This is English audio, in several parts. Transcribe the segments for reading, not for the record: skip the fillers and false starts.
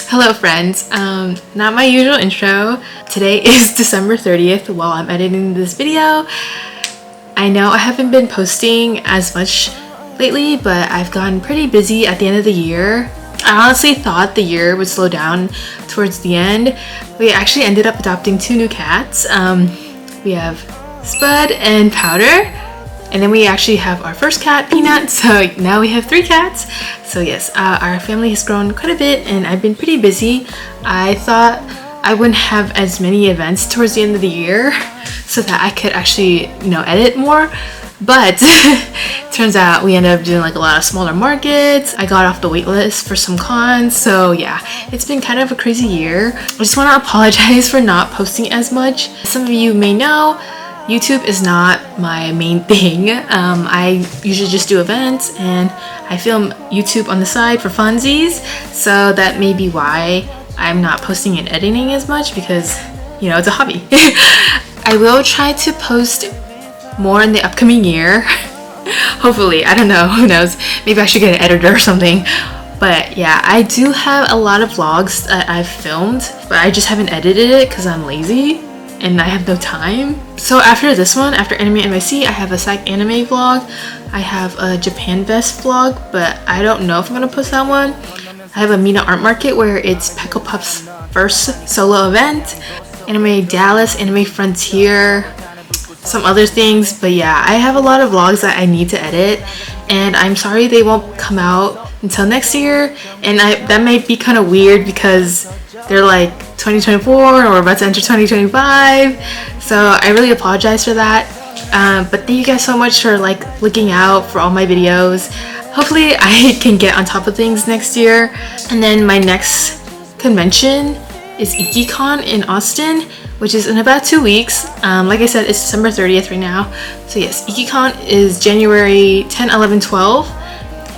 Hello friends, not my usual intro. Today is December 30th while I'm editing this video. I know I haven't been posting as much lately, but I've gotten pretty busy at the end of the year. I honestly thought the year would slow down towards the end. We actually ended up adopting 2 new cats. We have Spud and Powder. And then we actually have our first cat, Peanut, so now we have 3 cats. So yes, our family has grown quite a bit and I've been pretty busy. I thought I wouldn't have as many events towards the end of the year so that I could actually, edit more. But turns out we ended up doing like a lot of smaller markets. I got off the wait list for some cons. So yeah, it's been kind of a crazy year. I just want to apologize for not posting as much. Some of you may know, YouTube is not my main thing. I usually just do events and I film YouTube on the side for funsies, so that may be why I'm not posting and editing as much because, it's a hobby. I will try to post more in the upcoming year. Hopefully, I don't know, who knows. Maybe I should get an editor or something. But yeah, I do have a lot of vlogs that I've filmed, but I just haven't edited it because I'm lazy and I have no time. So after this one, after Anime NYC, I have a psych anime vlog. I have a Japan Best vlog, but I don't know if I'm gonna post that one. I have a Mina Art Market where it's Peckle Pup's first solo event. Anime Dallas, Anime Frontier, some other things. But yeah, I have a lot of vlogs that I need to edit and I'm sorry they won't come out until next year. And that might be kind of weird because they're like 2024 and we're about to enter 2025, so I really apologize for that. But thank you guys so much for looking out for all my videos. Hopefully I can get on top of things next year. And then my next convention is IkiCon in Austin, which is in about 2 weeks. Like I said, it's December 30th right now. So yes, IkiCon is January 10, 11, 12.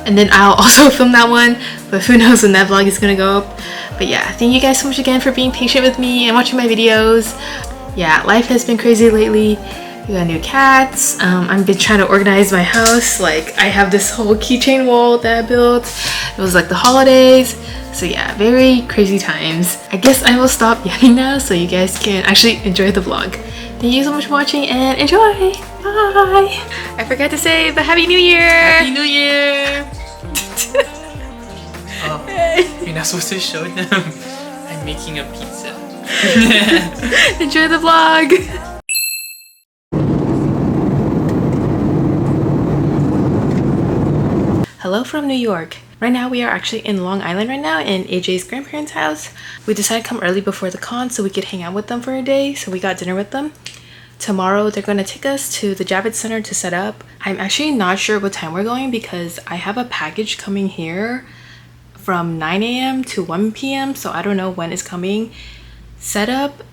And then I'll also film that one, but who knows when that vlog is gonna go up. But yeah, thank you guys so much again for being patient with me and watching my videos. Yeah, life has been crazy lately. We got new cats. I've been trying to organize my house. I have this whole keychain wall that I built. It was like the holidays. So yeah, very crazy times. I guess I will stop yapping now so you guys can actually enjoy the vlog. Thank you so much for watching and enjoy. Bye. I forgot to say, but Happy New Year. Happy New Year. Oh, you're not supposed to show them. I'm making a pizza. Enjoy the vlog. Hello from New York. Right now we are actually in Long Island right now in AJ's grandparents' house. We decided to come early before the con so we could hang out with them for a day, so we got dinner with them. Tomorrow they're going to take us to the Javits Center to set up. I'm actually not sure what time we're going because I have a package coming here from 9 a.m. to 1 p.m. so I don't know when it's coming. Setup,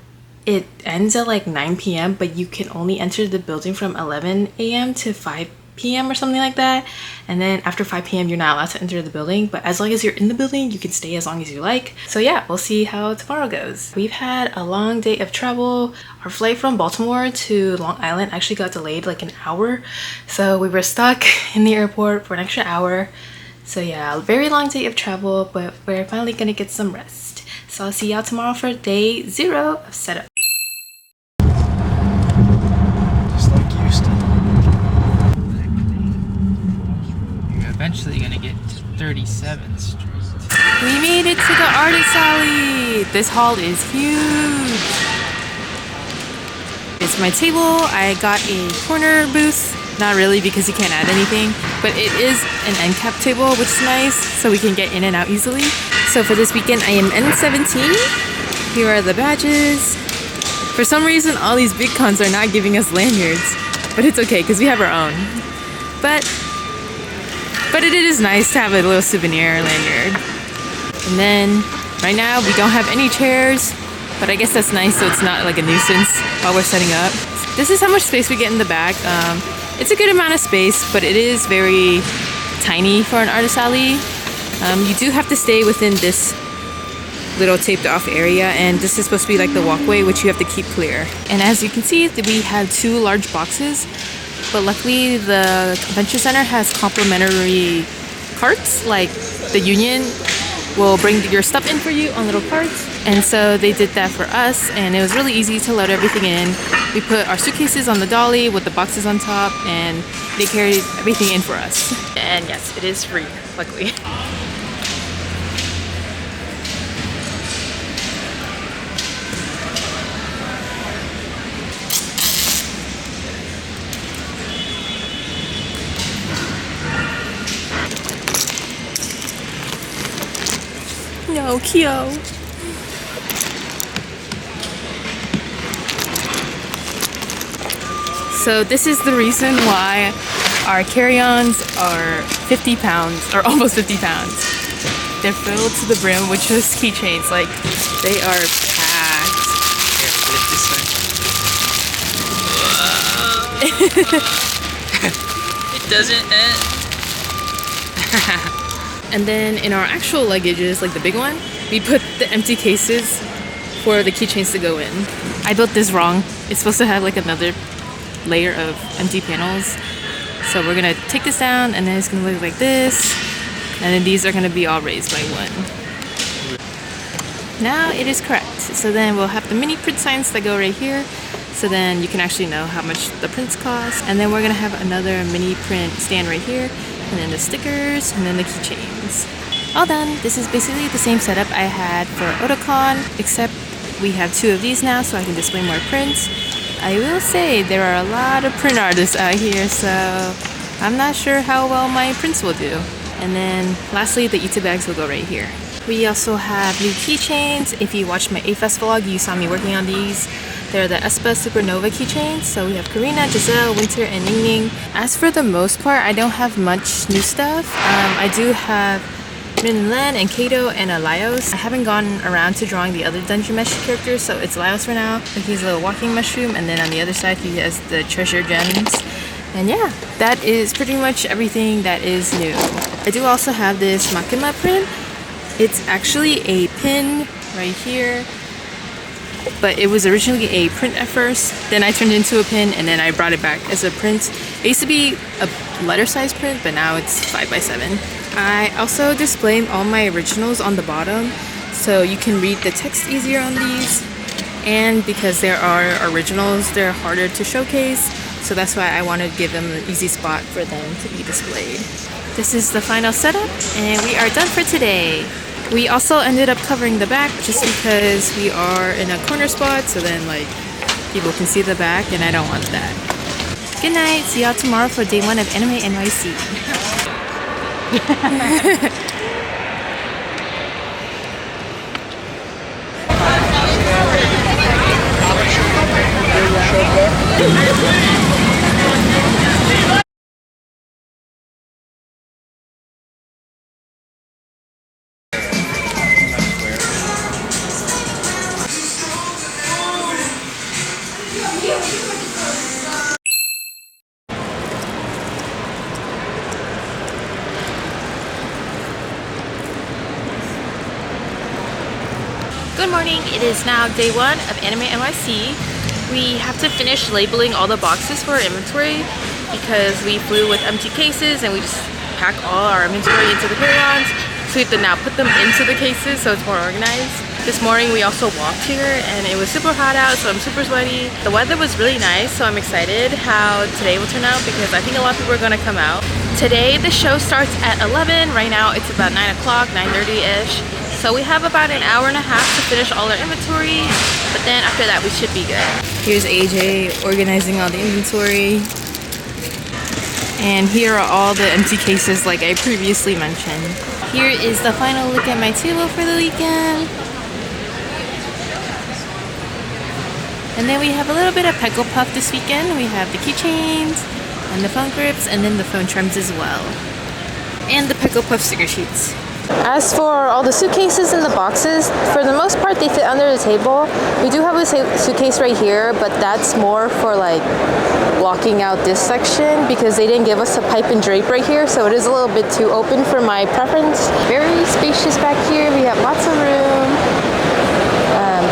it ends at 9 p.m. but you can only enter the building from 11 a.m. to 5 p.m. or something like that, and then after 5 p.m. you're not allowed to enter the building, but as long as you're in the building you can stay as long as you like. So yeah, we'll see how tomorrow goes. We've had a long day of travel. Our flight from Baltimore to Long Island actually got delayed an hour, so we were stuck in the airport for an extra hour. So yeah, a very long day of travel, but we're finally gonna get some rest. So I'll see y'all tomorrow for day 0 of setup. Just like Houston. You're eventually gonna get to 37th Street. We made it to the artist alley! This hall is huge! It's my table. I got a corner booth. Not really because you can't add anything, but it is an end cap table, which is nice, so we can get in and out easily. So for this weekend, I am N17. Here are the badges. For some reason, all these big cons are not giving us lanyards, but it's okay because we have our own. But it is nice to have a little souvenir lanyard. And then right now we don't have any chairs, but I guess that's nice so it's not like a nuisance while we're setting up. This is how much space we get in the back. It's a good amount of space, but it is very tiny for an artist alley. You do have to stay within this little taped off area, and this is supposed to be like the walkway, which you have to keep clear. And as you can see, we had 2 large boxes, but luckily the convention center has complimentary carts like the Union will bring your stuff in for you on little carts. And so they did that for us, and it was really easy to load everything in. We put our suitcases on the dolly with the boxes on top, and they carried everything in for us. And yes, it is free, luckily. No, Kyo. So this is the reason why our carry-ons are 50 pounds, or almost 50 pounds. They're filled to the brim with just keychains. Like, they are packed. Here, flip this one. It doesn't end. And then in our actual luggages, like the big one, we put the empty cases for the keychains to go in. I built this wrong. It's supposed to have like another layer of empty panels. So we're gonna take this down, and then it's gonna look like this. And then these are gonna be all raised by one. Now it is correct. So then we'll have the mini print signs that go right here. So then you can actually know how much the prints cost. And then we're gonna have another mini print stand right here. And then the stickers, and then the keychains. All done. This is basically the same setup I had for Otakon, except we have 2 of these now, so I can display more prints. I will say there are a lot of print artists out here, so I'm not sure how well my prints will do. And then lastly, the Ita bags will go right here. We also have new keychains. If you watched my AFES vlog, you saw me working on these. They're the Espa Supernova keychains. So we have Karina, Giselle, Winter, and Ning Ning. As for the most part, I don't have much new stuff. I do have Min Len and Kato and a Laios. I haven't gone around to drawing the other Dungeon Mesh characters, so it's Laios for now. He's a little walking mushroom, and then on the other side he has the treasure gems. And yeah, that is pretty much everything that is new. I do also have this Makima print. It's actually a pin right here, but it was originally a print at first. Then I turned it into a pin, and then I brought it back as a print. It used to be a letter size print, but now it's 5x7. I also displayed all my originals on the bottom, so you can read the text easier on these. And because there are originals, they're harder to showcase, so that's why I wanted to give them an easy spot for them to be displayed. This is the final setup, and we are done for today. We also ended up covering the back just because we are in a corner spot, so then like people can see the back, and I don't want that. Good night. See y'all tomorrow for day 1 of Anime NYC. Good morning, it is now day 1 of Anime NYC. We have to finish labeling all the boxes for our inventory because we flew with empty cases and we just pack all our inventory into the carry-ons. So we have to now put them into the cases so it's more organized. This morning we also walked here and it was super hot out, so I'm super sweaty. The weather was really nice, so I'm excited how today will turn out because I think a lot of people are going to come out. Today the show starts at 11. Right now it's about 9 o'clock, 9:30-ish. So we have about an hour and a half to finish all our inventory, but then after that we should be good. Here's AJ organizing all the inventory. And here are all the empty cases like I previously mentioned. Here is the final look at my table for the weekend. And then we have a little bit of Peckle Puff this weekend. We have the keychains and the phone grips and then the phone trims as well. And the Peckle Puff sticker sheets. As for all the suitcases and the boxes, for the most part they fit under the table. We do have a suitcase right here, but that's more for like blocking out this section because they didn't give us a pipe and drape right here, so it is a little bit too open for my preference. Very spacious back here. We have lots of room.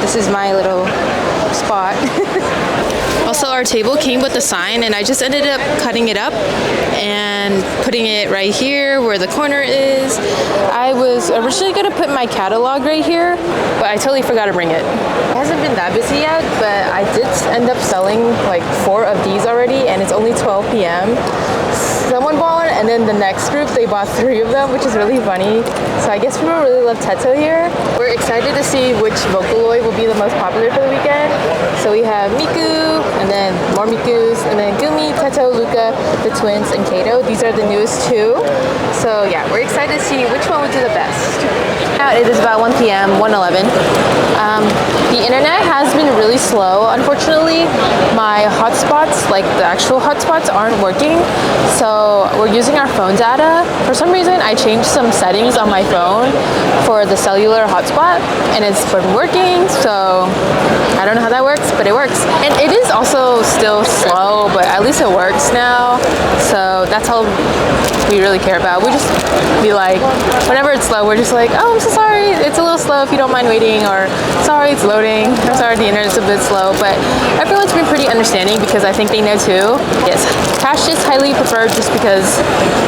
This is my little spot. Also, our table came with a sign, and I just ended up cutting it up and putting it right here where the corner is. I was originally gonna put my catalog right here, but I totally forgot to bring it. It hasn't been that busy yet, but I did end up selling like 4 of these already, and it's only 12 p.m. Someone bought one, and then the next group, they bought 3 of them, which is really funny. So I guess people really love Teto here. We're excited to see which Vocaloid will be the most popular for the weekend. So we have Miku, and then more Mikus, and then Gumi, Teto, Luca, the twins, and Kato. These are the newest 2. So yeah, we're excited to see which one would do the best. Now it is about 1 p.m., 1:11. The internet has been really slow, unfortunately. My hotspots, like the actual hotspots, aren't working. So we're using our phone data. For some reason, I changed some settings on my phone for the cellular hotspot, and it's been working. So I don't know how that works, but it works. And it is also still slow, but at least it works now. So that's all we really care about. We just be like, whenever it's slow, we're just like, oh, I'm so sorry, it's a little slow, if you don't mind waiting, or sorry, it's loading, I'm sorry, the internet's a bit slow. But everyone's been pretty understanding because I think they know too. Yes, cash is highly preferred just because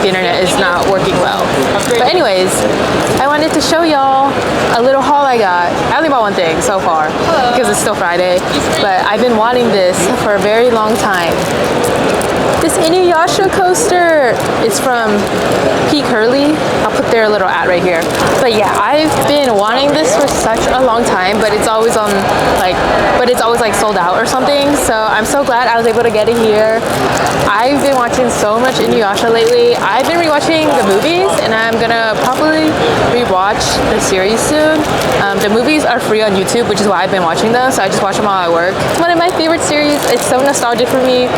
the internet is not working well. But anyways, I wanted to show y'all a little haul I got. I only bought one thing so far because it's still Friday, but I've been wanting this for a very long time. This Inuyasha coaster is from Peak Hurley. I'll put their little ad right here. But yeah, I've been wanting this for such a long time, but it's always on like sold out or something. So I'm so glad I was able to get it here. I've been watching so much Inuyasha lately. I've been rewatching the movies, and I'm gonna probably rewatch the series soon. The movies are free on YouTube, which is why I've been watching them. So I just watch them while I work. It's one of my favorite series. It's so nostalgic for me.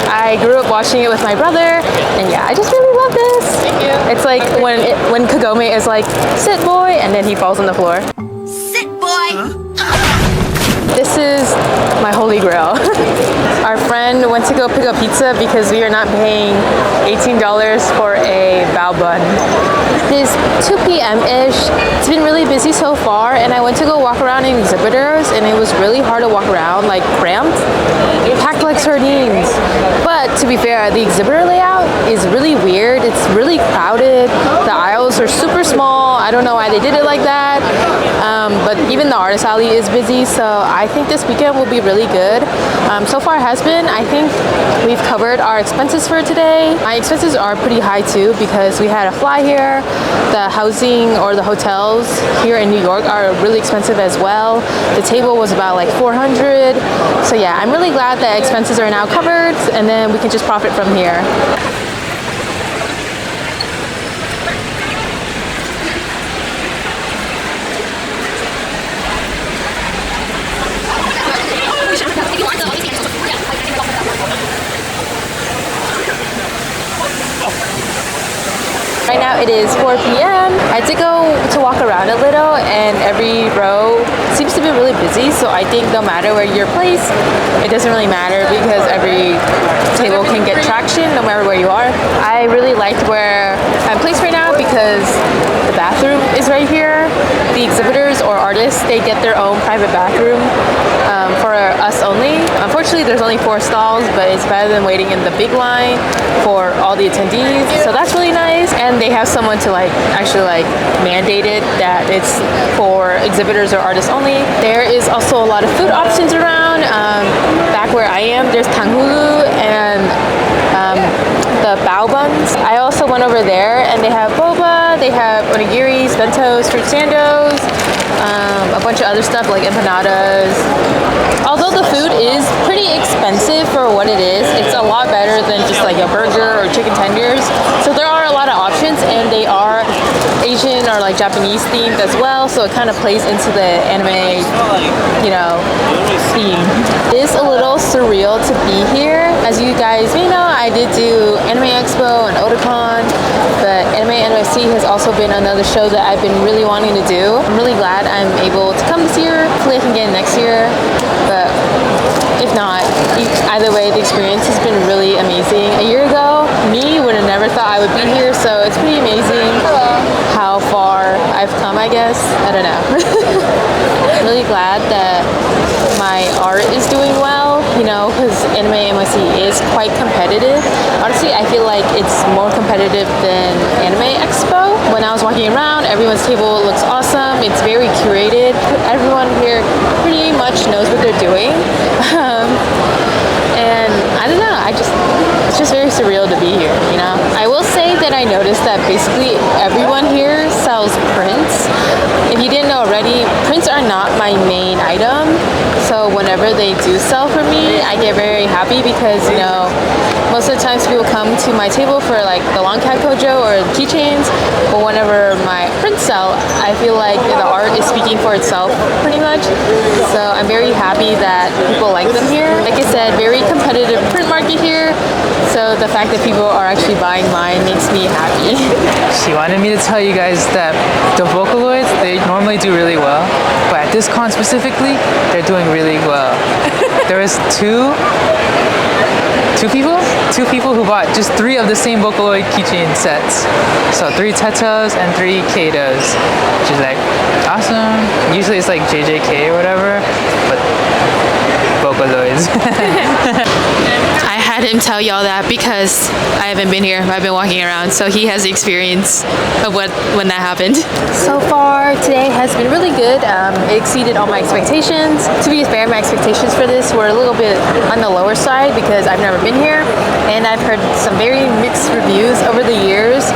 I grew up watching it with my brother, and yeah, I just really love this. Thank you. It's like when Kagome is like, sit boy, and then he falls on the floor. Sit boy! Huh? This is my holy grail. Our friend went to go pick up pizza because we are not paying $18 for a bao bun. It is 2 p.m.-ish. It's been really busy so far, and I went to go walk around in exhibitors, and it was really hard to walk around, like cramped. Packed like sardines. But to be fair, the exhibitor layout is really weird. It's really crowded. The aisles are super small. I don't know why they did it like that. But even the artist alley is busy, so I think this weekend will be really good. So far it has been. I think we've covered our expenses for today. My expenses are pretty high too because we had a fly here. The housing or the hotels here in New York are really expensive as well. The table was about like $400. So yeah, I'm really glad that expenses are now covered, and then we can just profit from here. Right now it is 4 p.m. I did go to walk around a little, and every row seems to be really busy, so I think no matter where you're placed, it doesn't really matter because every table can get traction no matter where you are. I really liked where I'm placed right now because the bathroom is right here. The exhibitors or artists, they get their own private bathroom for us only. Unfortunately, there's only 4 stalls, but it's better than waiting in the big line for all the attendees. So that's really nice. And they have someone to actually mandate it that it's for exhibitors or artists only. There is also a lot of food options around. Back where I am, there's tanghulu and the bao buns. I also went over there, and they have boba, they have onigiris, bentos, fruit sandos, a bunch of other stuff like empanadas. Although the food is pretty expensive for what it is, it's a lot better than just like a burger or chicken tenders. So there are a lot of options, and they are Asian or like Japanese themed as well, so it kind of plays into the anime, theme. It is a little surreal to be here. As you guys may know, I did do Anime Expo and Otakon, but Anime NYC has also been another show that I've been really wanting to do. I'm really glad I'm able to come this year. Hopefully I can get it next year, but if not, either way, the experience has been really amazing. A year ago, me would have never thought I would be here, so it's pretty amazing how far I've come, I guess. I don't know. I'm really glad that my art is doing well. you know, because Anime NYC is quite competitive. Honestly, I feel like it's more competitive than Anime Expo. When I was walking around, everyone's table looks awesome. It's very curated. Everyone here pretty much knows what they're doing. And I don't know, it's just very surreal to be here, you know? I will say that I noticed that basically everyone here sells prints. If you didn't know already, prints are not my main item. So whenever they do sell for me, I get very happy because, you know, most of the times people come to my table for like the long cat kojo or keychains, but whenever my prints sell, I feel like the art is speaking for itself pretty much. So I'm very happy that people like them here. Like I said, very competitive print market here. So the fact that people are actually buying mine makes me happy. She wanted me to tell you guys that the Vocaloids, they normally do really well, but at this con specifically, they're doing really well. There was two people who bought just 3 of the same Vocaloid keychain sets. So 3 Tetos and 3 Katos, which is like awesome. Usually it's like JJK or whatever, but Vocaloids. I had him tell y'all that because I haven't been here. I've been walking around, so he has the experience of when that happened. So far, today has been really good. It exceeded all my expectations. To be fair, my expectations for this were a little bit on the lower side because I've never been here, and I've heard some very mixed reviews over the years.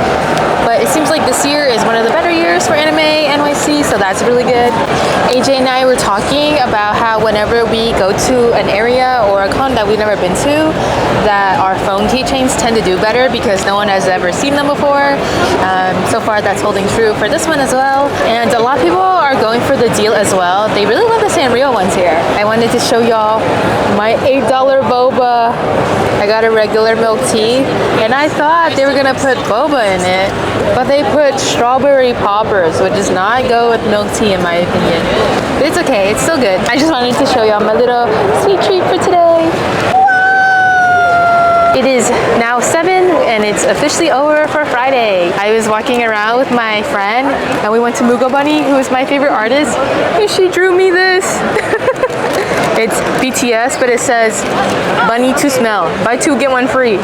But it seems like this year is one of the better years for Anime NYC, so that's really good. AJ and I were talking about how whenever we go to an area or a con that we've never been to, that our phone keychains tend to do better because no one has ever seen them before. So far that's holding true for this one as well. And a lot of people are going for the deal as well. They really love the Sanrio ones here. I wanted to show y'all my $8 boba. I got a regular milk tea, and I thought they were gonna put boba in it, but they put strawberry poppers, which does not go with milk tea in my opinion. But it's okay, it's still good. I just wanted to show y'all my little sweet treat for today. It is now 7 and it's officially over for Friday. I was walking around with my friend and we went to Mugo Bunny, who is my favorite artist, and she drew me this. It's BTS, but it says bunny to smell. Buy 2 get 1 free.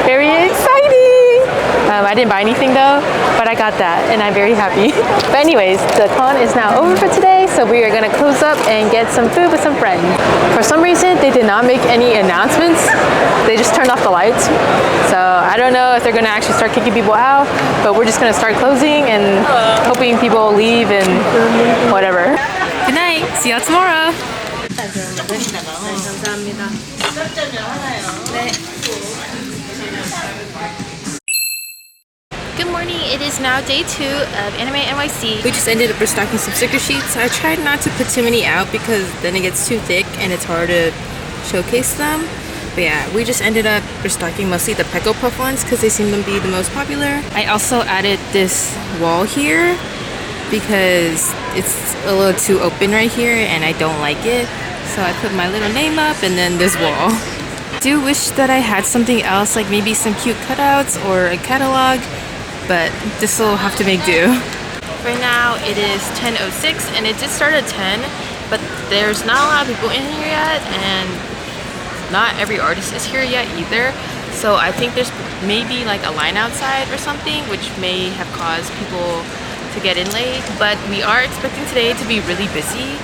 Very exciting. I didn't buy anything though, but I got that and I'm very happy. But anyways, the con is now over for today, so we are gonna close up and get some food with some friends. For some reason, they did not make any announcements. They just turned off the lights. So I don't know if they're gonna actually start kicking people out, but we're just gonna start closing and hoping people leave and whatever. Good night, see y'all tomorrow. Good morning, it is now day 2 of Anime NYC. We just ended up restocking some sticker sheets. I tried not to put too many out because then it gets too thick and it's hard to showcase them. But yeah, we just ended up restocking mostly the Peko Puff ones because they seem to be the most popular. I also added this wall here because it's a little too open right here and I don't like it. So I put my little name up and then this wall. I do wish that I had something else, like maybe some cute cutouts or a catalog, but this will have to make do. Right now it is 10:06 and it did start at 10, but there's not a lot of people in here yet and not every artist is here yet either. So I think there's maybe like a line outside or something, which may have caused people to get in late, but we are expecting today to be really busy.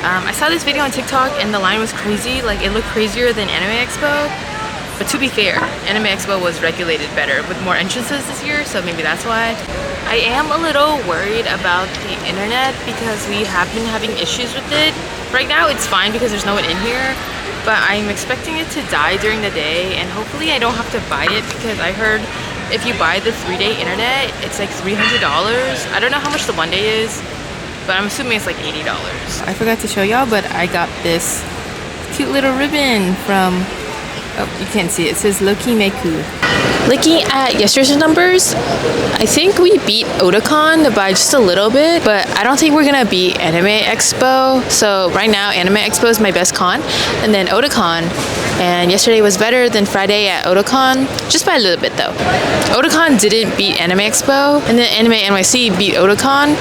I saw this video on TikTok and the line was crazy, like it looked crazier than Anime Expo. But to be fair, Anime Expo was regulated better with more entrances this year, so maybe that's why. I am a little worried about the internet because we have been having issues with it. Right now it's fine because there's no one in here, but I'm expecting it to die during the day and hopefully I don't have to buy it because I heard if you buy the 3-day internet, it's like $300. I don't know how much the 1-day is, but I'm assuming it's like $80. I forgot to show y'all, but I got this cute little ribbon from, oh, you can't see it. It says Loki Meku. Looking at yesterday's numbers, I think we beat Otakon by just a little bit, but I don't think we're gonna beat Anime Expo. So right now, Anime Expo is my best con, and then Otakon. And yesterday was better than Friday at Otakon, just by a little bit though. Otakon didn't beat Anime Expo, and then Anime NYC beat Otakon,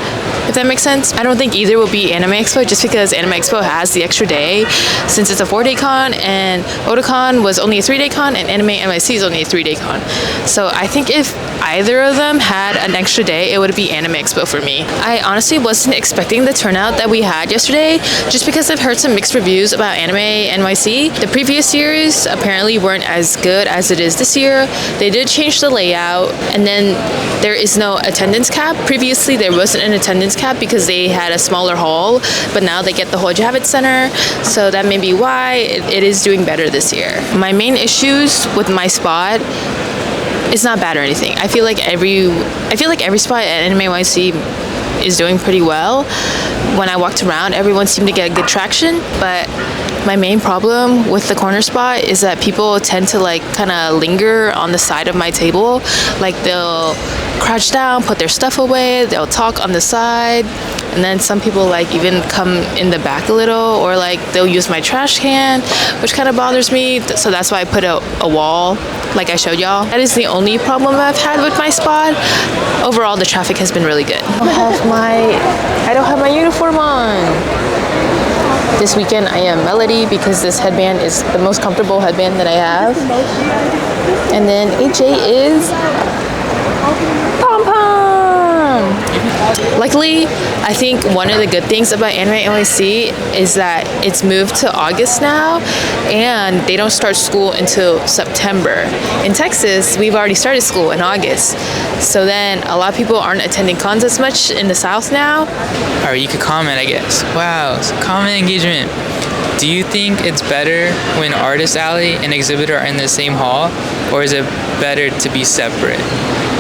if that makes sense. I don't think either will beat Anime Expo just because Anime Expo has the extra day since it's a 4-day con, and Otakon was only a 3-day con, and Anime NYC is only a 3-day con. So I think if either of them had an extra day, it would be Anime Expo for me. I honestly wasn't expecting the turnout that we had yesterday just because I've heard some mixed reviews about Anime NYC. The previous years apparently weren't as good as it is this year. They did change the layout, and then there is no attendance cap. Previously there wasn't an attendance cap because they had a smaller hall, but now they get the whole Javits Center, so that may be why it is doing better this year. My main issues with my spot, it's not bad or anything. I feel like every spot at Anime NYC is doing pretty well. When I walked around, everyone seemed to get good traction, but my main problem with the corner spot is that people tend to like kind of linger on the side of my table. Like they'll crouch down, put their stuff away, they'll talk on the side, and then some people like even come in the back a little, or like they'll use my trash can, which kind of bothers me. So that's why I put a wall like I showed y'all. That is the only problem I've had with my spot. Overall, the traffic has been really good. I don't have my uniform on. This weekend I am Melody because this headband is the most comfortable headband that I have. And then AJ is Pom Pom. Luckily, I think one of the good things about Anime NYC is that it's moved to August now, and they don't start school until September. In Texas, we've already started school in August. So then a lot of people aren't attending cons as much in the South now. Or you could comment, I guess. Wow, comment engagement. Do you think it's better when Artist Alley and Exhibitor are in the same hall, or is it better to be separate?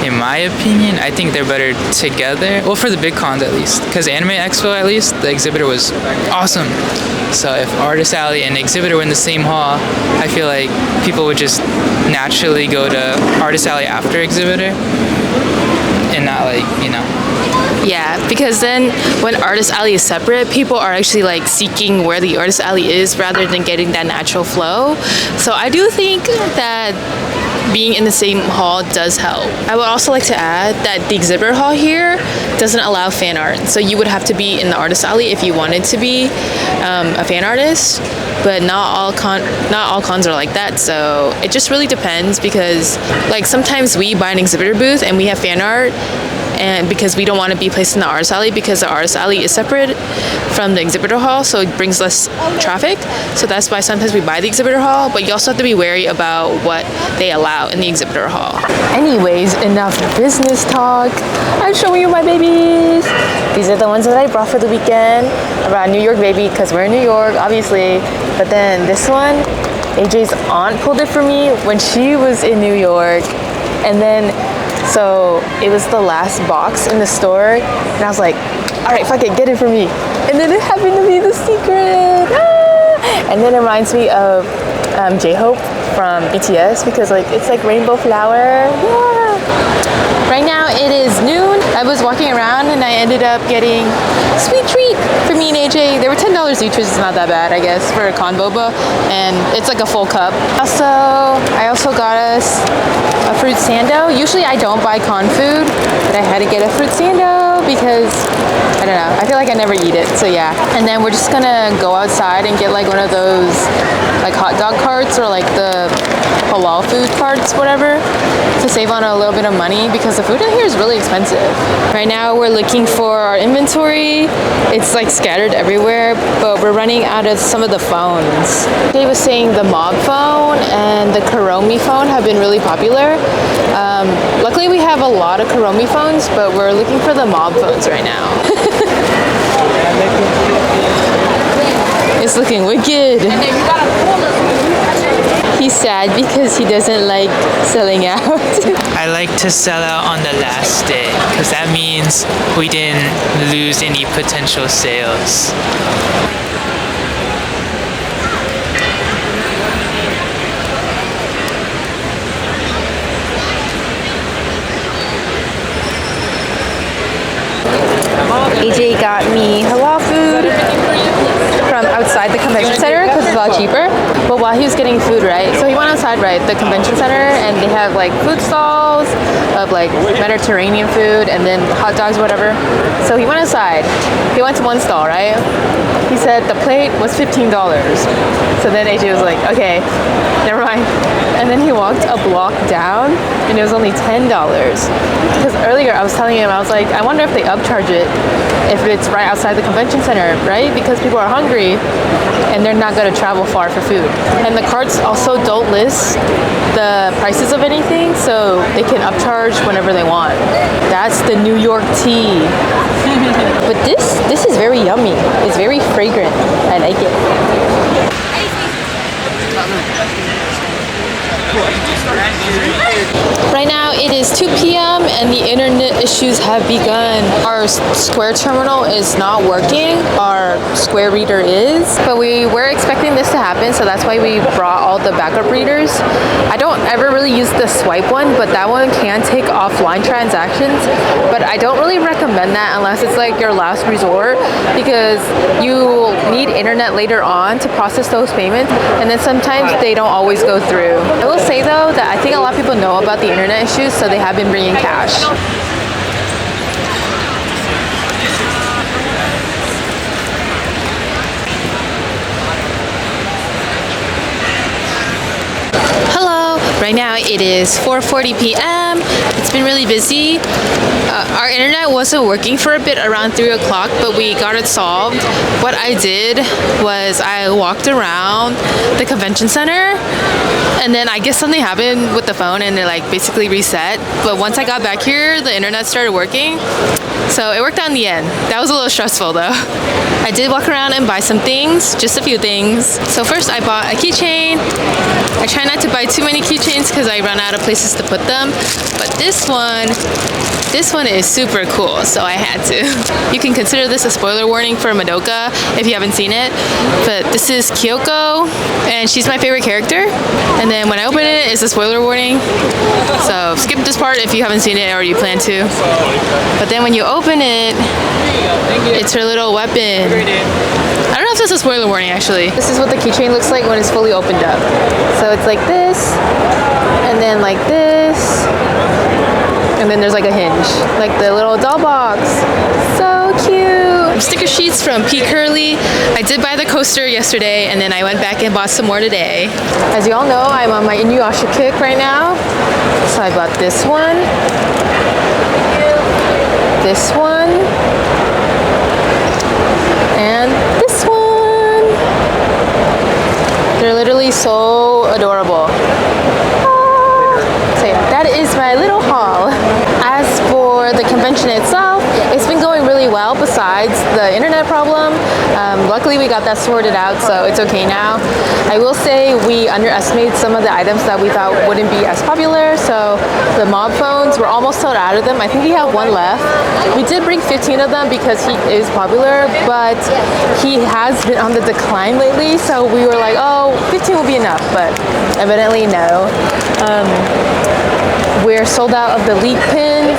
In my opinion, I think they're better together. Well, for the big cons at least. Because Anime Expo, at least, the Exhibitor was awesome. So if Artist Alley and Exhibitor were in the same hall, I feel like people would just naturally go to Artist Alley after Exhibitor. And not like, you know. Yeah, because then when Artist Alley is separate, people are actually like seeking where the Artist Alley is rather than getting that natural flow. So I do think that being in the same hall does help. I would also like to add that the exhibitor hall here doesn't allow fan art. So you would have to be in the Artist Alley if you wanted to be a fan artist, but not all cons are like that. So it just really depends, because like sometimes we buy an exhibitor booth and we have fan art, and because we don't want to be placed in the Artist Alley because the Artist Alley is separate from the exhibitor hall, so it brings less traffic. So that's why sometimes we buy the exhibitor hall, but you also have to be wary about what they allow in the exhibitor hall. Anyways, enough business talk. I'm showing you my babies. These are the ones that I brought for the weekend. I brought a New York baby because we're in New York, obviously. But then this one, AJ's aunt pulled it for me when she was in New York. And then so it was the last box in the store, and I was like, all right, fuck it, get it for me. And then it happened to be the secret. Ah! And then it reminds me of J-Hope from BTS, because like it's like rainbow flower. Yeah. Right now it is noon. I was walking around and I ended up getting a sweet treat for me and AJ. They were $10 each, which is not that bad, I guess, for a con boba, and it's like a full cup. I also got us a fruit sando. Usually I don't buy con food, but I had to get a fruit sando because I don't know, I feel like I never eat it, so yeah. And then we're just gonna go outside and get like one of those like hot dog carts or like the halal food carts, whatever, to save on a little bit of money because the food out here is really expensive. Right now we're looking for our inventory. It's like scattered everywhere, but we're running out of some of the phones. Dave was saying the Mob phone and the Kuromi phone have been really popular. Luckily we have a lot of Kuromi phones, but we're looking for the Mob phones right now. It's looking wicked. He's sad because he doesn't like selling out. I like to sell out on the last day because that means we didn't lose any potential sales. AJ got me halal food from outside the convention center because it's a lot cheaper. But while he was getting food, right? So he went outside, right, the convention center, and they have like food stalls of like Mediterranean food and then hot dogs, whatever. So he went outside. He went to one stall, right? He said the plate was $15. So then AJ was like, okay, never mind. And then he walked a block down and it was only $10. Because earlier I was telling him, I was like, I wonder if they upcharge it if it's right outside the convention center, right? Because people are hungry and they're not going to travel far for food. And the carts also don't list the prices of anything, so they can upcharge whenever they want. That's the New York tea. But this is very yummy. It's very fragrant. I like it. Right now it is 2 p.m. and the internet issues have begun. Our Square terminal is not working. Our Square reader is, but we were expecting this to happen, so that's why we brought all the backup readers. I don't ever really use the swipe one, but that one can take offline transactions, but I don't really recommend that unless it's like your last resort, because you need internet later on to process those payments, and then sometimes they don't always go through. I will say though that I think a lot of people know about the internet issues, so they have been bringing cash. Hello, right now it is 4:40 p.m. It's been really busy. Our internet wasn't working for a bit around 3 o'clock, but we got it solved. What I did was I walked around the convention center, and then I guess something happened with the phone and it like basically reset. But once I got back here, the internet started working. So it worked out in the end. That was a little stressful though. I did walk around and buy some things, just a few things. So first I bought a keychain. I try not to buy too many keychains because I run out of places to put them. But this one is super cool, so I had to. You can consider this a spoiler warning for Madoka if you haven't seen it. But this is Kyoko, and she's my favorite character. And then when I open it, it's a spoiler warning. So skip this part if you haven't seen it or you plan to. But then when you open it, it's her little weapon. I don't know if this is a spoiler warning actually. This is what the keychain looks like when it's fully opened up. So it's like this, and then like this, and then there's like a hinge, like the little doll box. So cute. Sticker sheets from P. Curly. I did buy the coaster yesterday, and then I went back and bought some more today. As you all know, I'm on my Inuyasha kick right now. So I bought this one, this one, and this one. They're literally so adorable. So yeah, that is my little haul. As for the convention itself, it's been going really well besides the internet problem. Luckily we got that sorted out, so it's okay now. I will say we underestimated some of the items that we thought wouldn't be as popular. So the mob phones, we're almost sold out of them. I think we have one left. We did bring 15 of them because he is popular, but he has been on the decline lately. So we were like, oh, 15 will be enough, but evidently no. We're sold out of the leak pins.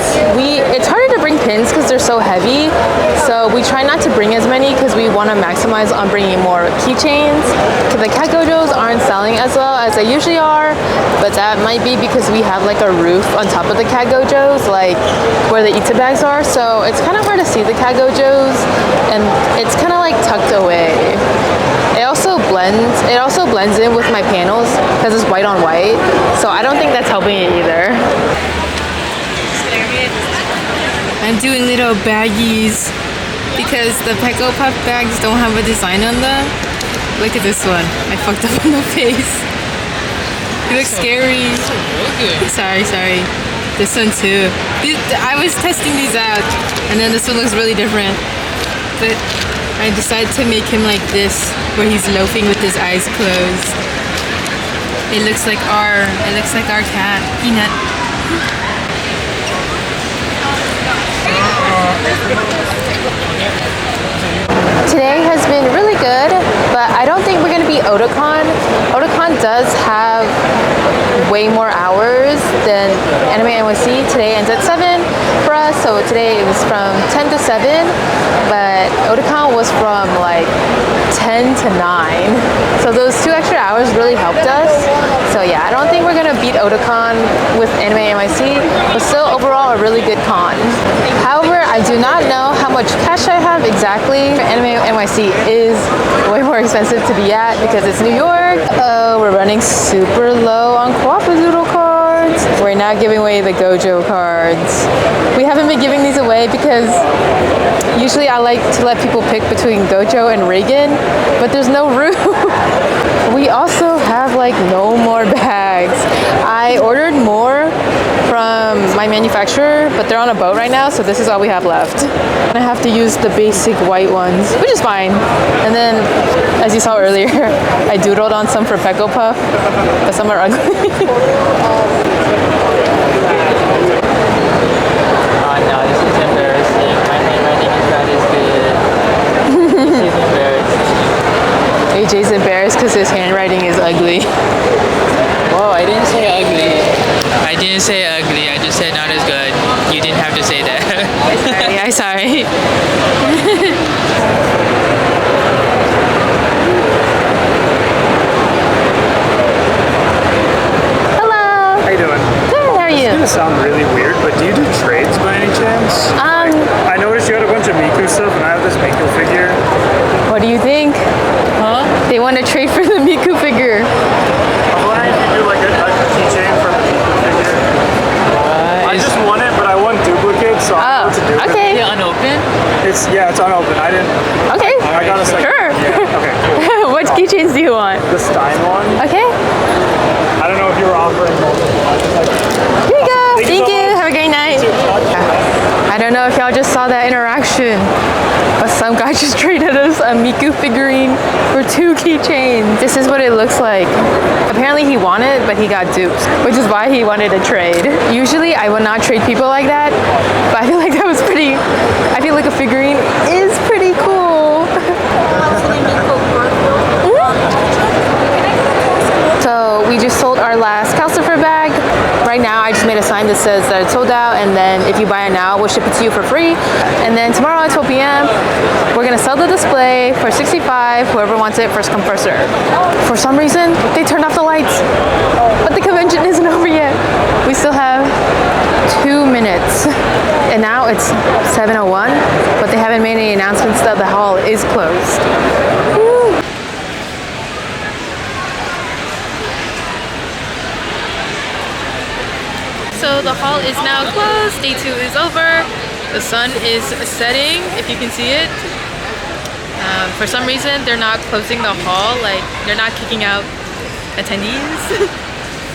It's harder to bring pins because they're so heavy, so we try not to bring as many because we want to maximize on bringing more keychains. The cat gojos aren't selling as well as they usually are, but that might be because we have like a roof on top of the cat gojos, like where the Ita bags are, so it's kind of hard to see the cat gojos, and it's kind of like tucked away. It also blends in with my panels because it's white on white, so I don't think that's helping it either. I'm doing little baggies because the Peko Puff bags don't have a design on them. Look at this one. I fucked up on the face. It looks scary. Sorry. This one too. I was testing these out, and then this one looks really different. But I decided to make him like this, where he's loafing with his eyes closed. It looks like our cat, Peanut. Today has been really good, but I don't think we're going to be Otakon. Otakon does have way more hours than Anime NYC. Today ends at 7 for us, so today it was from 10 to 7, but Otakon was from like 10 to 9. So those 2 extra hours really helped us. So yeah, I don't think we're gonna beat Otakon with Anime NYC, but still overall a really good con. However, I do not know how much cash I have exactly. Anime NYC is way more expensive to be at because it's New York. Oh, we're running super low on Quapadoodle cards. We're not giving away the Gojo cards. We haven't been giving these away because usually I like to let people pick between Gojo and Reagan, but there's no room. We also have like no more bags. I ordered more from my manufacturer, but they're on a boat right now, so this is all we have left. I have to use the basic white ones, which is fine. And then, as you saw earlier, I doodled on some for Pecco Puff, but some are ugly. No, this is embarrassing. My handwriting is not as good. This is embarrassing. AJ's embarrassed because his handwriting is ugly. Whoa, I didn't say ugly. I didn't say ugly. I just said not as good. You didn't have to say that. I'm sorry. Hello. How you doing? Good, how are It's you? gonna sound really weird, but do you do trades by any chance? I noticed you had a bunch of Miku stuff, and I have this Miku figure. What do you think? Huh? They want to trade for the Miku figure. I'm wondering if you do like a keychain from a Miku figure. I just won it, but I won duplicates, so I don't know what to do with okay. it. Yeah, unopened? It's unopened. I didn't. Okay. I got a second. Sure. Yeah. Okay. Cool. What keychains do you want? The Stein one. Okay. I don't know if you were offering multiple. Here you go. Thank you Thank so you. much. Have a great night. I don't know if y'all just saw that interaction, but some guy just traded us a Miku figurine for 2 keychains. This is what it looks like. Apparently he wanted, but he got duped, which is why he wanted to trade. Usually I would not trade people like that, but I feel like that was pretty, I feel like a figurine is pretty cool. So we just sold our last Calcifer bag. Right now I just made a sign that says that it's sold out, and then if you buy it now, we'll ship it to you for free. And then tomorrow at 12 p.m. we're gonna sell the display for $65. Whoever wants it, first come, first serve. For some reason, they turned off the lights, but the convention isn't over yet. We still have 2 minutes. And now it's 7:01, but they haven't made any announcements that the hall is closed. Woo. So the hall is now closed. Day 2 is over. The sun is setting, if you can see it. For some reason, they're not closing the hall. Like, they're not kicking out attendees.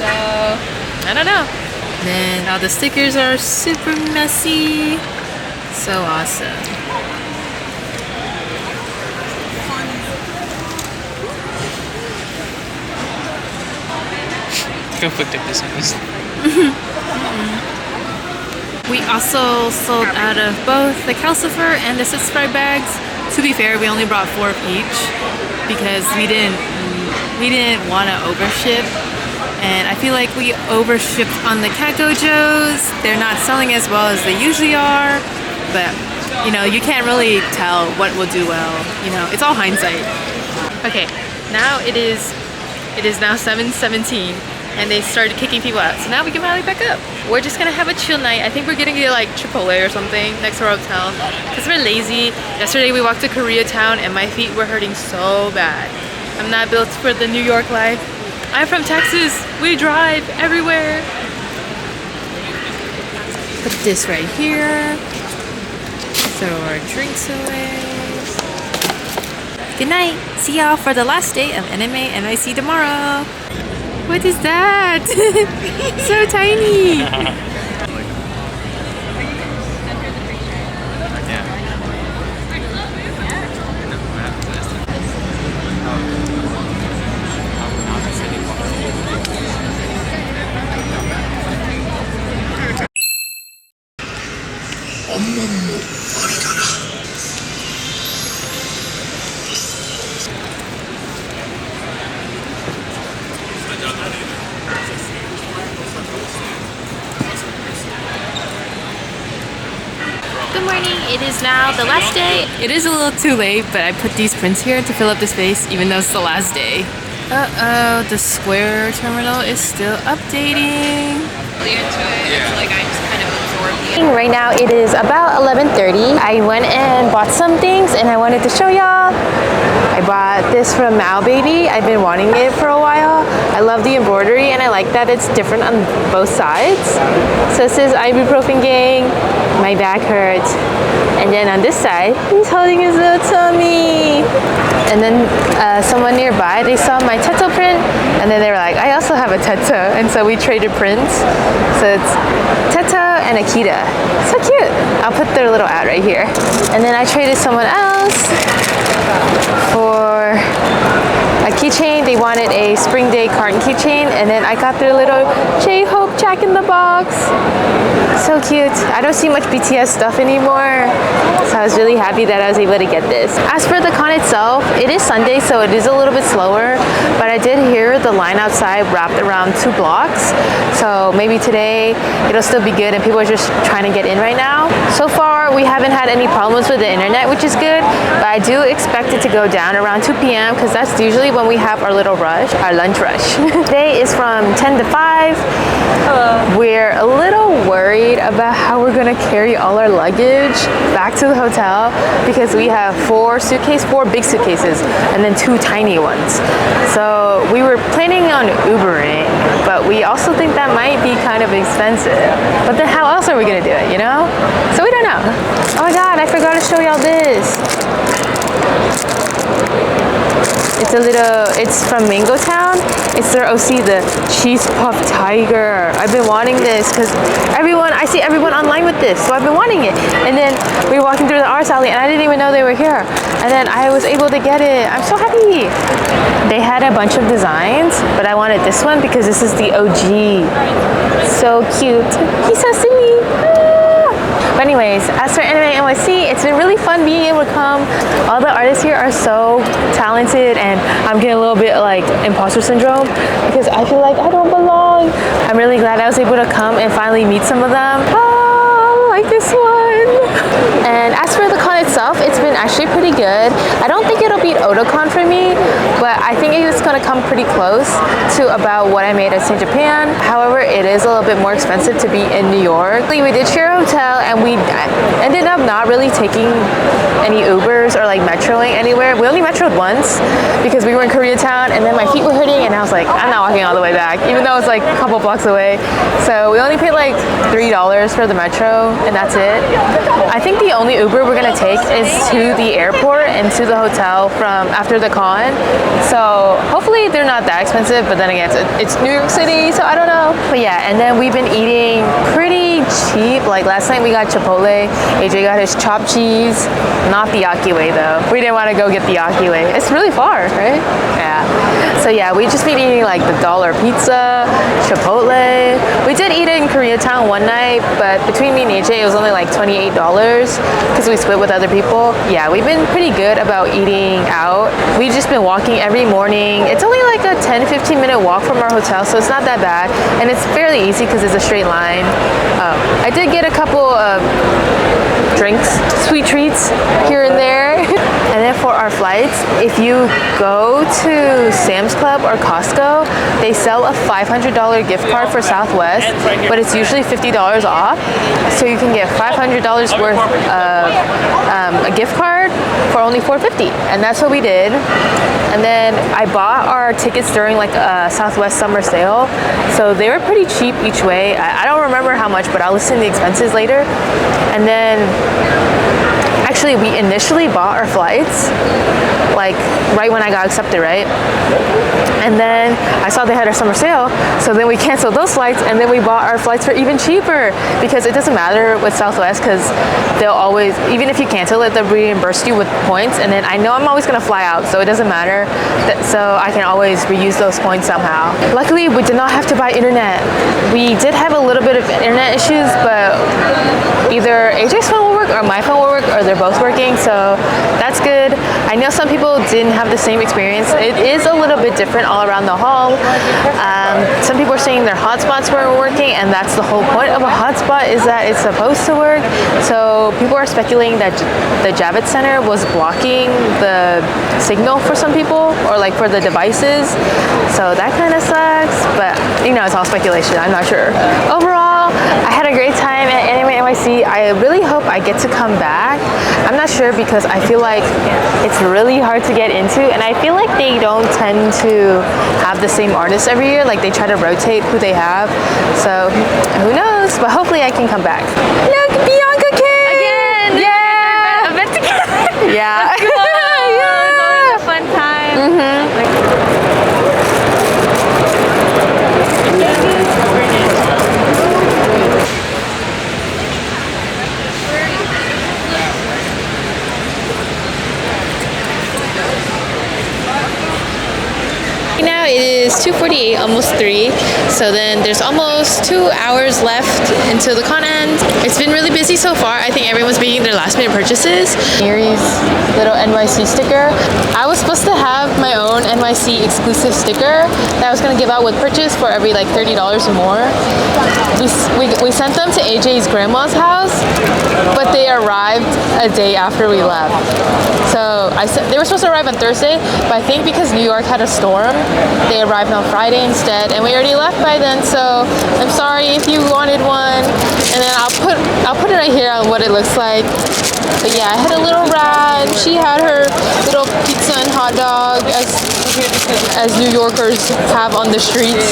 So, I don't know. Then all the stickers are super messy. So awesome. Go pick up this one. We also sold out of both the Calcifer and the subscribe bags. To be fair, we only brought 4 of each because we didn't want to overship, and I feel like we overshipped on the Cat Gojos. They're not selling as well as they usually are, but you know, you can't really tell what will do well. You know, it's all hindsight. Okay, now it is now 7:17. And they started kicking people out. So now we can finally back up. We're just gonna have a chill night. I think we're gonna get like Chipotle or something next to our hotel because we're lazy. Yesterday we walked to Koreatown and my feet were hurting so bad. I'm not built for the New York life. I'm from Texas. We drive everywhere. Put this right here. Throw our drinks away. Good night. See y'all for the last day of Anime NYC tomorrow. What is that? So tiny. is now the last day. It is a little too late, but I put these prints here to fill up the space even though it's the last day. Uh-oh, the Square terminal is still updating. Right now it is about 11:30. I went and bought some things and I wanted to show y'all. I bought this from Mao Baby. I've been wanting it for a while. I love the embroidery and I like that it's different on both sides. So it says ibuprofen gang, my back hurts. And then on this side, he's holding his little tummy. And then someone nearby, they saw my Teto print and then they were like, I also have a Teto. And so we traded prints. So it's Teto and Akita. So cute. I'll put their little ad right here. And then I traded someone else for a keychain. They wanted a Spring Day carton keychain, and then I got their little J-Hope Jack in the Box. So cute. I don't see much BTS stuff anymore, so I was really happy that I was able to get this. As for the con itself, it is Sunday, so it is a little bit slower, but I did hear the line outside wrapped around 2 blocks, so maybe today it'll still be good and people are just trying to get in right now. So far, we haven't had any problems with the internet, which is good, but I do expect it to go down around 2 p.m. because that's usually when we have our little rush, our lunch rush. Today is from 10 to 5. We're a little worried about how we're gonna carry all our luggage back to the hotel because we have 4 big suitcases and then 2 tiny ones. So we were planning on Ubering, but we also think that might be kind of expensive. But then how else are we gonna do it, you know? So we don't know. Oh my god, I forgot to show y'all this. It's from Mango Town. It's their OC, the Cheese Puff Tiger. I've been wanting this because I see everyone online with this, so I've been wanting it. And then we were walking through the arts alley and I didn't even know they were here. And then I was able to get it. I'm so happy. They had a bunch of designs, but I wanted this one because this is the OG. So cute. He's so silly. But anyways, as for Anime NYC, it's been really fun being able to come. All the artists here are so talented and I'm getting a little bit like imposter syndrome because I feel like I don't belong. I'm really glad I was able to come and finally meet some of them. Oh, like this one. And as for the con itself, it's been actually pretty good. I don't think it'll beat Otakon for me, but I think it's gonna come pretty close to about what I made at St. Japan. However, it is a little bit more expensive to be in New York. We did share a hotel and we ended up not really taking any Ubers or like metroing anywhere. We only metroed once because we were in Koreatown and then my feet were hurting and I was like, I'm not walking all the way back, even though it's like a couple blocks away. So we only paid like $3 for the metro and that's it. I think the only Uber we're gonna take is to the airport and to the hotel from after the con. So hopefully they're not that expensive, but then again, it's New York City, so I don't know. But yeah, and then we've been eating pretty cheap. Like last night we got Chipotle. AJ got his chopped cheese, not the Akiway though. We didn't want to go get the Akiway. It's really far, right? Yeah. So yeah, we just been eating like the dollar pizza, Chipotle. We did eat it in Koreatown one night, but between me and AJ, it was only like $28 because we split with other people. Yeah, we've been pretty good about eating out. We've just been walking every morning. It's only like a 10-15 minute walk from our hotel, so it's not that bad. And it's fairly easy because it's a straight line. I did get a couple of drinks, sweet treats here and there. And then for our flights, if you go to Sam's Club or Costco, they sell a $500 gift card for Southwest, but it's usually $50 off. So you can get $500 worth of a gift card for only $450, and that's what we did. And then I bought our tickets during like a Southwest summer sale, so they were pretty cheap each way. I don't remember how much, but I'll list in the expenses later. And then actually we initially bought our flights like right when I got accepted, right? And then I saw they had a summer sale, so then we canceled those flights and then we bought our flights for even cheaper because it doesn't matter with Southwest because they'll always, even if you cancel it, they'll reimburse you with points, and then I know I'm always gonna fly out, so it doesn't matter, so I can always reuse those points somehow. Luckily, we did not have to buy internet. We did have a little bit of internet issues, but either AJ's phone will work or my phone will work, or they're both working, so that's good. I know some people didn't have the same experience. It is a little bit different all around the hall. Some people are saying their hotspots weren't working, and that's the whole point of a hotspot, is that it's supposed to work. So people are speculating that the Javits Center was blocking the signal for some people, or like for the devices. So that kind of sucks, but you know, it's all speculation. I'm not sure. Overall, I had a great time at Anime NYC. I really hope I get to come back. I'm not sure because I feel like it's really hard to get into, and I feel like they don't tend to have the same artists every year. Like they try to rotate who they have. So who knows? But hopefully I can come back. Look, Bianca came! Again! Yeah! Event together! Yeah. That's cool. Yeah. It's always a fun time. Now it is 2:48, almost 3. So then there's almost 2 hours left until the con ends. It's been really busy so far. I think everyone's making their last minute purchases. Mary's little NYC sticker. I was supposed to have my own NYC exclusive sticker that I was gonna give out with purchase for every like $30 or more. We sent them to AJ's grandma's house, but they arrived a day after we left. So they were supposed to arrive on Thursday, but I think because New York had a storm, they arrived on Friday instead, and we already left by then. So I'm sorry if you wanted one, and then I'll put it right here on what it looks like. But yeah, I had a little rat. She had her little pizza and hot dog, as New Yorkers have on the streets.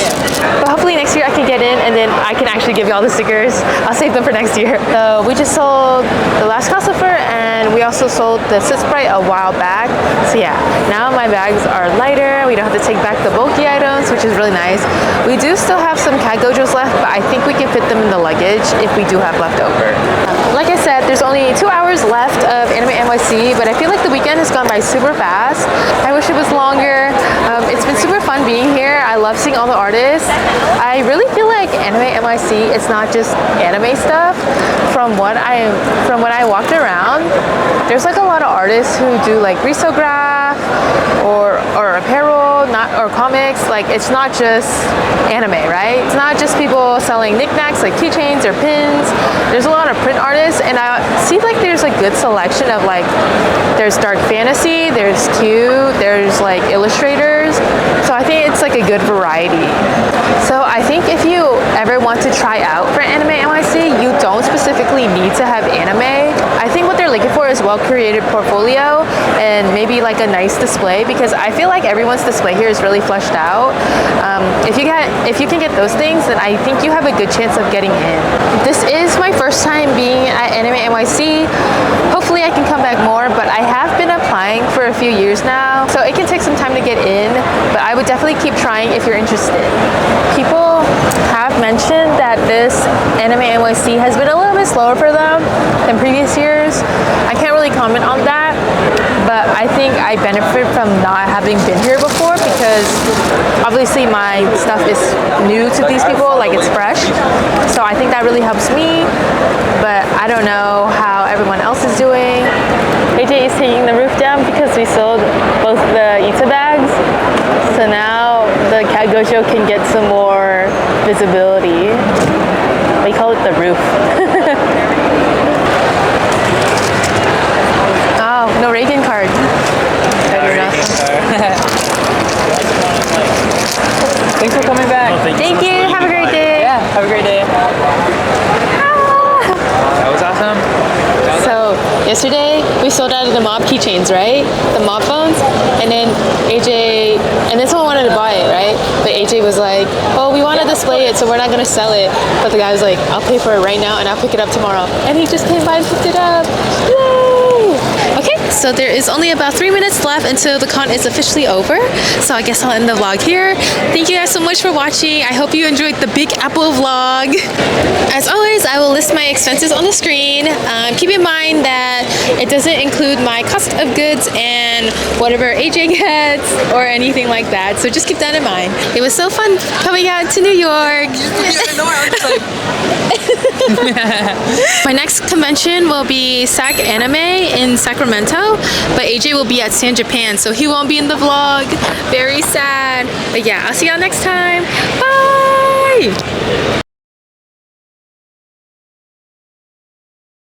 But hopefully next year I can get in, and then I can actually give you all the stickers. I'll save them for next year. So we just sold the last Calcifer, and we also sold the Sit Sprite a while back. So yeah, now my bags are lighter. We don't have to take back the bulky items, which is really nice. We do still have some cat gojos left, but I think we can fit them in the luggage if we do have leftover. Like I said, there's only 2 hours left of Anime NYC, but I feel like the weekend has gone by super fast. I wish it was longer. It's been super fun being here. I love seeing all the artists. I really feel like Anime NYC, it's not just anime stuff. From what I walked around, there's like a lot of artists who do like risograph or apparel, or comics. Like it's not just anime, right? It's not just people selling knickknacks like keychains or pins. There's a lot of print artists, and I see like there's a good selection of like, there's dark fantasy, there's cute, there's like illustrators. So I think it's like a good variety. So I think if you ever want to try out for Anime NYC, you don't specifically need to have anime. I think what they're looking for is well-curated portfolio and maybe like a nice display, because I feel like everyone's display here is really fleshed out. If you can get those things, then I think you have a good chance of getting in. This is my first time being at Anime NYC. Hopefully I can come back more, but I have been applying for a few years now, so it can take some time to get in, but I would definitely keep trying if you're interested. People have mentioned that this Anime NYC has been a little bit slower for them than previous years. I can't really comment on that, but I think I benefit from not having been here before, because obviously my stuff is new to these people, like it's fresh. So I think that really helps me, but I don't know how everyone else is doing. AJ is taking the roof down because we sold both the Ita bags. So now the cat gojo can get some more visibility. We call it the roof. Oh, no Reagan card. Thanks for coming back. Thank you. Have a great day. Yeah, have a great day. That was awesome. So yesterday we sold out of the mob keychains, right? The mob phones, and then someone wanted to buy it, right? But AJ was like, "Oh, we want to display it, so we're not gonna sell it." But the guy was like, "I'll pay for it right now, and I'll pick it up tomorrow." And he just came by and picked it up. Yay! Okay, so there is only about 3 minutes left until the con is officially over. So I guess I'll end the vlog here. Thank you guys so much for watching. I hope you enjoyed the Big Apple vlog. As always, I will list my expenses on the screen. Keep in mind that it doesn't include my cost of goods and whatever AJ gets or anything like that. So just keep that in mind. It was so fun coming out to New York. My next convention will be SAC Anime in Sacramento, but AJ will be at San Japan, so he won't be in the vlog. Very sad. But yeah, I'll see y'all next time. Bye!